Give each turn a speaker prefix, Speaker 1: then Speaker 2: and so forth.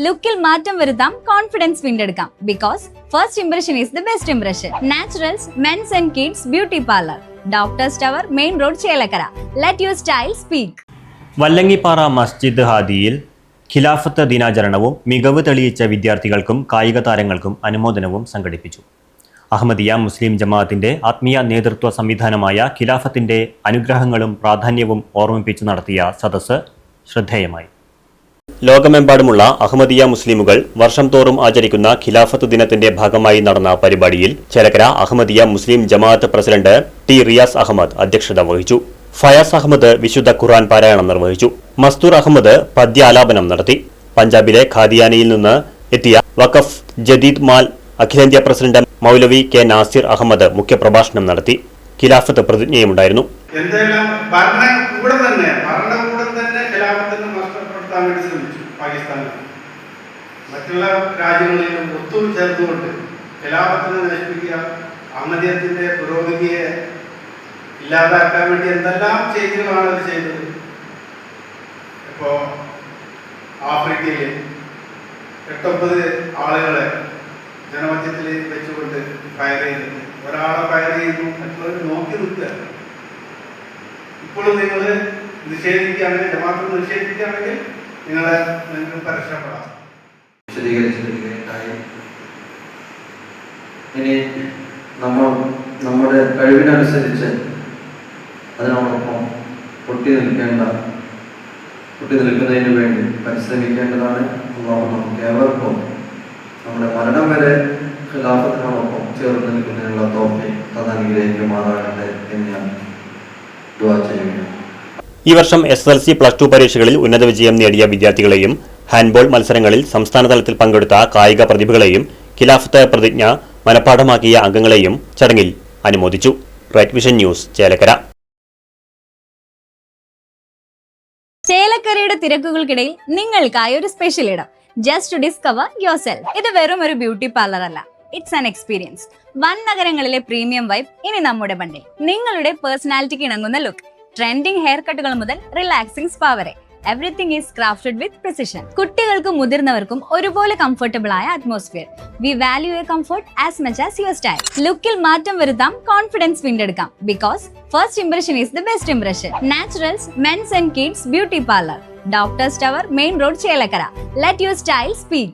Speaker 1: ലുക്കിൽ മാറ്റം വരുത്താം, കോൺഫിഡൻസ് വീണ്ടെടുക്കാം. Because first impression is the best impression. Naturals men's and kids beauty parlour, doctors tower, main road, Chelakkara. Let your style speak.
Speaker 2: Vallangippara മസ്ജിദ് ഹാദിയിൽ ഖിലാഫത്ത് ദിനാചരണവും മികവ് തെളിയിച്ച വിദ്യാർത്ഥികൾക്കും കായിക താരങ്ങൾക്കും അനുമോദനവും സംഘടിപ്പിച്ചു. അഹമ്മദിയ മുസ്ലിം ജമാഅത്തിന്റെ ആത്മീയ നേതൃത്വ സംവിധാനമായ ഖിലാഫത്തിന്റെ അനുഗ്രഹങ്ങളും പ്രാധാന്യവും ഓർമ്മിപ്പിച്ചു നടത്തിയ സദസ്സ് ശ്രദ്ധേയമായി. ലോകമെമ്പാടുമുള്ള അഹമ്മദിയ മുസ്ലിമുകൾ വർഷം തോറും ആചരിക്കുന്ന ഖിലാഫത്ത് ദിനത്തിന്റെ ഭാഗമായി നടന്ന പരിപാടിയിൽ ചേലക്കര അഹമ്മദിയ മുസ്ലിം ജമാഅത്ത് പ്രസിഡന്റ് ടി റിയാസ് അഹമ്മദ് അധ്യക്ഷത വഹിച്ചു. ഫയാസ് അഹമ്മദ് വിശുദ്ധ ഖുർആൻ പാരായണം നിർവഹിച്ചു. മസ്തൂർ അഹമ്മദ് പദ്യാലാപനം നടത്തി. പഞ്ചാബിലെ ഖാദിയാനയിൽ നിന്ന് എത്തിയ വഖഫ് ജദീദ് മാൽ അഖിലേന്ത്യാ പ്രസിഡന്റ് മൗലവി കെ നാസിർ അഹമ്മദ് മുഖ്യപ്രഭാഷണം നടത്തി. ഖിലാഫത്ത് പ്രതിജ്ഞയുമുണ്ടായിരുന്നു.
Speaker 3: എന്തെല്ലാം ഭരണകൂടം തന്നെ ഖിലാഫത്തിനെ നഷ്ടപ്പെടുത്താൻ വേണ്ടി ശ്രമിച്ചു. പാകിസ്ഥാനിൽ മറ്റുള്ള രാജ്യങ്ങളിലും ഒത്തും ചേർത്തുകൊണ്ട് ഖിലാഫത്തിനെ നശിപ്പിക്കുക, അഹമ്മദിയത്തിന്റെ പുരോഗതിയെ ഇല്ലാതാക്കാൻ വേണ്ടി എന്തെല്ലാം ചെയ്തികളാണ് അത് ചെയ്തത്. ഇപ്പോ ആഫ്രിക്കയിൽ 8-9 ആളുകളെ ജനമധ്യത്തിൽ വെച്ചുകൊണ്ട് ഫയർ ചെയ്തിട്ട് ഒരാളെ ഫയർ ചെയ്യുന്നു, മറ്റുള്ളവർ നോക്കി നിൽക്കുക. ഇപ്പോഴും നിങ്ങൾ നിഷേധിക്കുകയാണെങ്കിൽ, ജമാഅത്ത് നിഷേധിക്കുകയാണെങ്കിൽ നിങ്ങൾക്ക് പരക്ഷപ്പെടാം.
Speaker 4: ഇനി നമ്മുടെ കഴിവിനനുസരിച്ച് അതിനോടൊപ്പം പൊട്ടി നിൽക്കുന്നതിന് വേണ്ടി പരിശ്രമിക്കേണ്ടതാണ്. അല്ലാഹു നമുക്ക് ഏവർക്കും നമ്മുടെ മരണം വരെ ഖിലാഫത്തിനോടൊപ്പം ചേർന്ന് നിൽക്കുന്നതിനുള്ള തൗഫീഖ് അനുഗ്രഹിക്കുമാറാകട്ടെ എന്ന് ഞാൻ ദുആ ചെയ്യുന്നു.
Speaker 2: ഈ വർഷം SSLC +2 പരീക്ഷകളിൽ ഉന്നത വിജയം നേടിയ വിദ്യാർത്ഥികളെയും ഹാൻഡ്ബോൾ മത്സരങ്ങളിൽ സംസ്ഥാന തലത്തിൽ പങ്കെടുത്ത കായിക പ്രതിഭകളെയും ഖിലാഫത്ത് പ്രതിജ്ഞ മനഃപ്പാഠമാക്കിയ അംഗങ്ങളെയും ചടങ്ങിൽ അനുമോദിച്ചു. Right vision news, Chelakkara.
Speaker 1: ചേലക്കരയുടെ തിരക്കുകൾക്കിടയിൽ നിങ്ങൾക്കായി ഒരു സ്പെഷ്യൽ ഇടം. Just to discover yourself. ഇത് വെറും ഒരു ബ്യൂട്ടി പാർലർ അല്ല, ഇറ്റ്സ് ആൻ എക്സ്പീരിയൻസ്. വൻ നഗരങ്ങളിലെ പ്രീമിയം വൈബ് ഇനി നമ്മുടെ ബണ്ടിൽ. നിങ്ങളുടെ പേഴ്സണാലിറ്റിക്ക് ഇണങ്ങുന്ന ലുക്ക്, ട്രെൻഡിംഗ് ഹെയർ കട്ടുകൾ മുതൽ റിലാക്സിംഗ് സ്പാ വരെ, everything is crafted with precision. കുട്ടികൾക്കും മുതിർന്നവർക്കും ഒരുപോലെ കംഫർട്ടബിൾ ആയ atmosphere. We value your comfort as much as your style. ലുക്കിൽ മാറ്റം വരുത്താം, കോൺഫിഡൻസ് വീണ്ടെടുക്കാം. Because first impression is the best impression. Naturals men's and kids beauty parlour, doctors tower, main road, Chelakkara. Let your style speak.